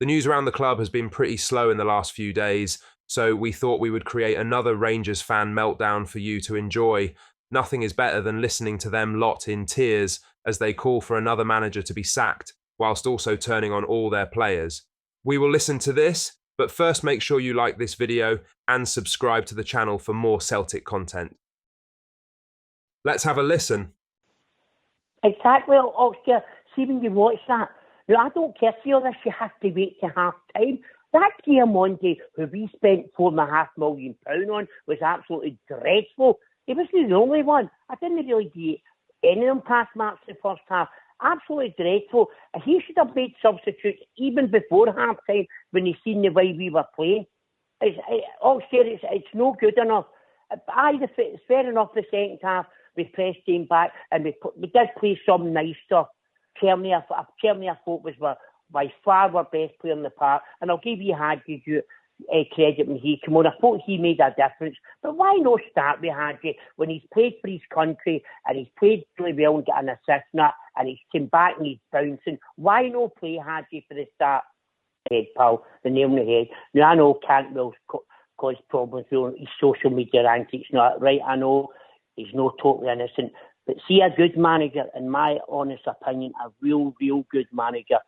The news around the club has been pretty slow in the last few days, so we thought we would create another Rangers fan meltdown for you to enjoy. Nothing is better than listening to them lot in tears as they call for another manager to be sacked, whilst also turning on all their players. We will listen to this, but first make sure you like this video and subscribe to the channel for more Celtic content. Let's have a listen. Exactly, Oscar. See when you watch that. Now, I don't care for this, you have to wait to half time. That Monday, who we spent £4.5 million on, was absolutely dreadful. He wasn't the only one. I didn't really get any of them pass marks in the first half. Absolutely dreadful. He should have made substitutes even before half time when he seen the way we were playing. It's no good enough. It's fair enough the second half. We pressed him back and we did play some nice stuff. Kearney, I thought was by far our best player in the park, and I'll give you Hadji credit when he came on. I thought he made a difference, but why not start with Hadji when he's played for his country and he's played really well and got an assist and he's come back and he's bouncing? Why not play Hadji for the start? Head pal, the nail in the head. Now I know Cantwell's caused problems with his social media antics. Not right. I know he's not totally innocent. But see, a good manager, in my honest opinion, a real good manager,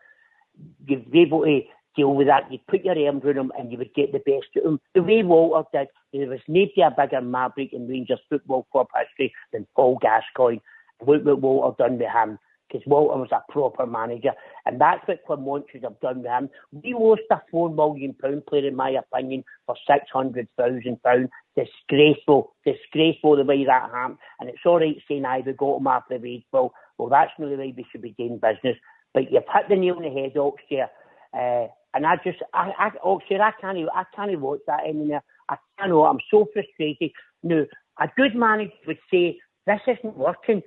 you'd be able to deal with that. You'd put your arms around him and you would get the best of him. The way Walter did, there was nobody a bigger maverick in Rangers Football Club history than Paul Gascoigne. Look what Walter done with him, because Walter was a proper manager. And that's what Clement should have done with him. We lost a £4 million player, in my opinion, for £600,000. Disgraceful the way that happened. And it's all right saying, we got him after the wage bill. Well, that's not the way we should be doing business. But you've hit the nail on the head, Oxshire. And Oxshire, I can't watch that anymore. I cannot. I'm so frustrated. Now, a good manager would say, this isn't working.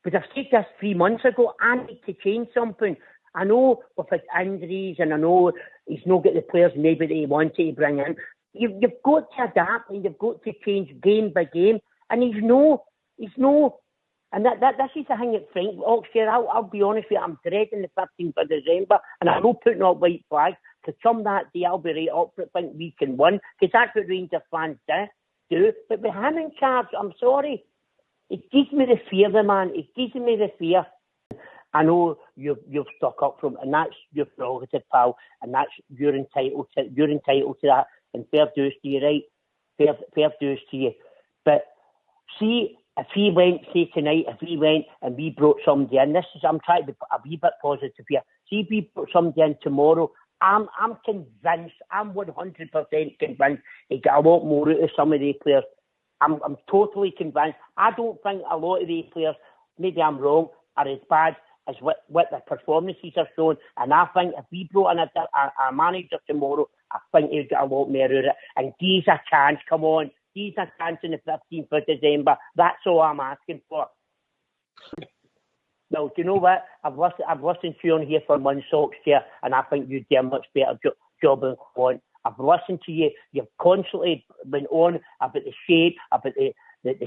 But I've said this 3 months ago, I need to change something. I know with his injuries, and I know he's not got the players maybe that he wanted to bring in. You've got to adapt and you've got to change game by game. And he's no. And this is the thing that Frank Oxshire, I'll be honest with you, I'm dreading the 15th of December, and I'm not putting up white flags, because come that day I'll be right up for it, think we can win, because that's what Rangers fans do. But with him in charge, I'm sorry, it gives me the fear, the man. It gives me the fear. I know you've stuck up from, and that's your prerogative, pal, and that's you're entitled to that. And fair dues to you, right? Fair dues to you. But see, if he went and we brought somebody in, I'm trying to be a wee bit positive here. See, if we brought somebody in tomorrow, I'm convinced, I'm 100% convinced he got a lot more out of some of these players. I'm totally convinced. I don't think a lot of these players, maybe I'm wrong, are as bad as what the performances are showing. And I think if we brought in a manager tomorrow, I think he'd get a lot more out of it. And give a chance, come on. Give a chance on the 15th of December. That's all I'm asking for. Well, do you know what? I've listened to you on here for months, Oxshire, and I think you do a much better job than Quant. I've listened to you. You've constantly been on about the shape, about the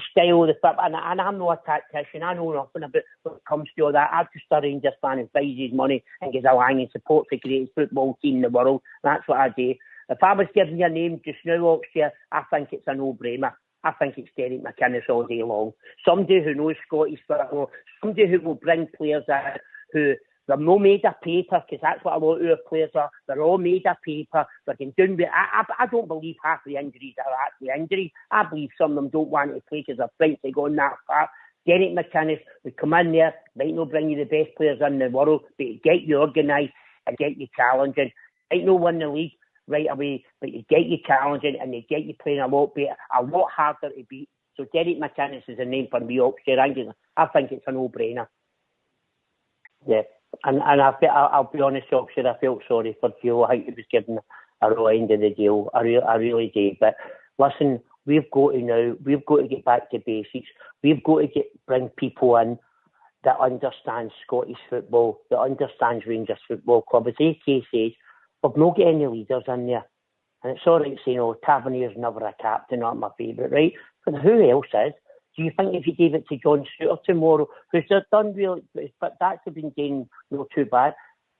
style of the football, and I'm not a tactician. I know nothing about when it comes to all that. I'm just a Rangers fan who buys his money and gets along and supports the greatest football team in the world. That's what I do. If I was giving you a name just now, Oxshire, I think it's a no-brainer. I think it's Derek McInnes all day long. Somebody who knows Scottish football, somebody who will bring players in who they're not made of paper, because that's what a lot of our players are. They're all made of paper. They're getting done with. I don't believe half the injuries are actually injuries. I believe some of them don't want to play because they're afraid to go on that far. Derek McInnes would come in there, might not bring you the best players in the world, but he'd get you organised and get you challenging. Might not win the league right away, but he'd get you challenging and he'd get you playing a lot better, a lot harder to beat. So Derek McInnes is a name for me, Oxshire. I think it's a no-brainer. Yeah. And I'll be honest, Oxshire, I felt sorry for Joe. I think he was given a raw end of the deal. I really do. But listen, we've got to get back to basics. We've got to bring people in that understand Scottish football, that understands Rangers Football Club. As AK says, we've not got any leaders in there. And it's all right saying, Tavernier's never a captain, not my favourite, right? But who else is? Do you think if you gave it to John Suter tomorrow, who's done really, but that's been doing not too bad,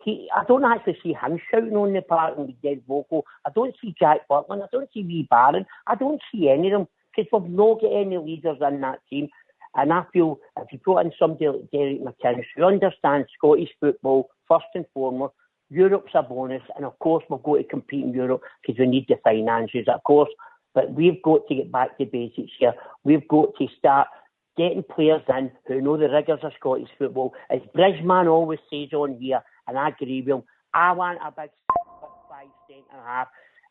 I don't actually see him shouting on the park and be dead vocal. I don't see Jack Butland. I don't see Wee Barron. I don't see any of them because we've not got any leaders in that team. And I feel if you brought in somebody like Derek McInnes who understands Scottish football, first and foremost, Europe's a bonus. And of course, we've got to compete in Europe because we need the finances, of course. But we've got to get back to basics here. We've got to start getting players in who know the rigours of Scottish football. As Bridgeman always says on here, and I agree with him, I want a big 6'5" centre-half,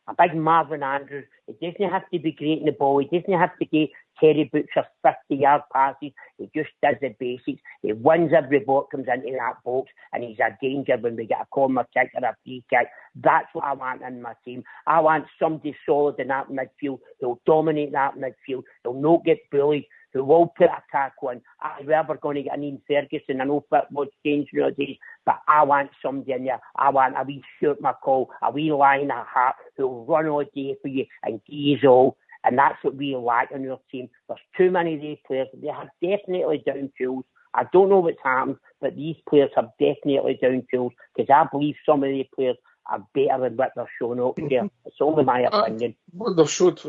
a big Marvin Andrews. It doesn't have to be great in the ball. He doesn't have to get Terry Butcher 50-yard passes. He just does the basics. He wins every ball that comes into that box, and he's a danger when we get a corner kick or a free kick. That's what I want in my team. I want somebody solid in that midfield who'll dominate that midfield. He'll not get bullied. Who will put a tackle in. Are we ever going to get an Ian Ferguson? I know football's changed nowadays, but I want somebody in there. I want a wee Stuart McCall, a wee Lionel Hart who'll run all day for you and give all. And that's what we lack in our team. There's too many of these players. They have definitely down tools. I don't know what's happened, but these players have definitely down tools because I believe some of these players are better than what they're showing up there. It's only my opinion. Well, they've showed.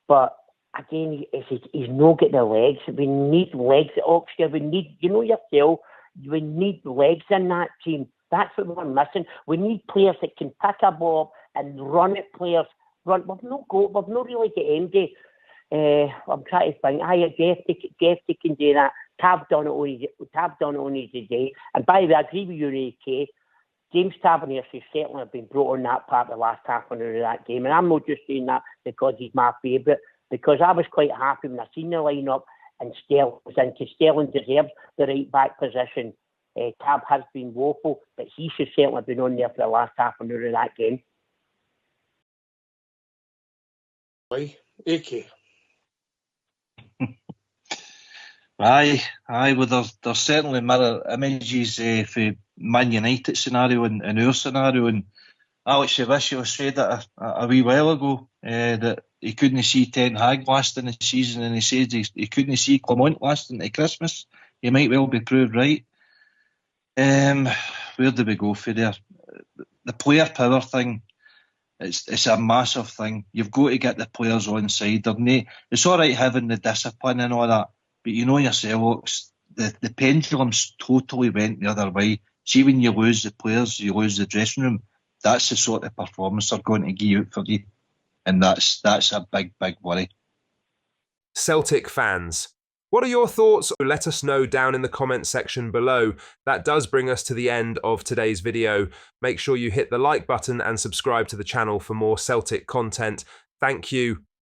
But again, he's not got the legs. We need legs at Oxford. We need, you know yourself, we need legs in that team. That's what we're missing. We need players that can pick a ball up and run at players. We've not really got MD. I'm trying to think. Gefty can do that. Tav done it on his day. And by the way, I agree with you, Ray Kay. James Tavernier should certainly have been brought on that part the last half an hour of that game. And I'm not just saying that because he's my favourite, because I was quite happy when I seen the line-up and Sterling was in, because Sterling deserves the right-back position. Tab has been woeful, but he should certainly have been on there for the last half an hour of that game. Aye, AK. Aye. Well, there's certainly mirror images for Man United scenario and our scenario. And Alex Shavisho said that a wee while ago that he couldn't see Ten Hag lasting the season, and he says he couldn't see Clement lasting to Christmas. He might well be proved right. Where do we go for there? The player power thing. It's a massive thing. You've got to get the players on side. It's all right having the discipline and all that, but you know yourself, the pendulum's totally went the other way. See, when you lose the players, you lose the dressing room. That's the sort of performance they're going to give out for you, and that's a big worry. Celtic fans, what are your thoughts? Let us know down in the comment section below. That does bring us to the end of today's video. Make sure you hit the like button and subscribe to the channel for more Celtic content. Thank you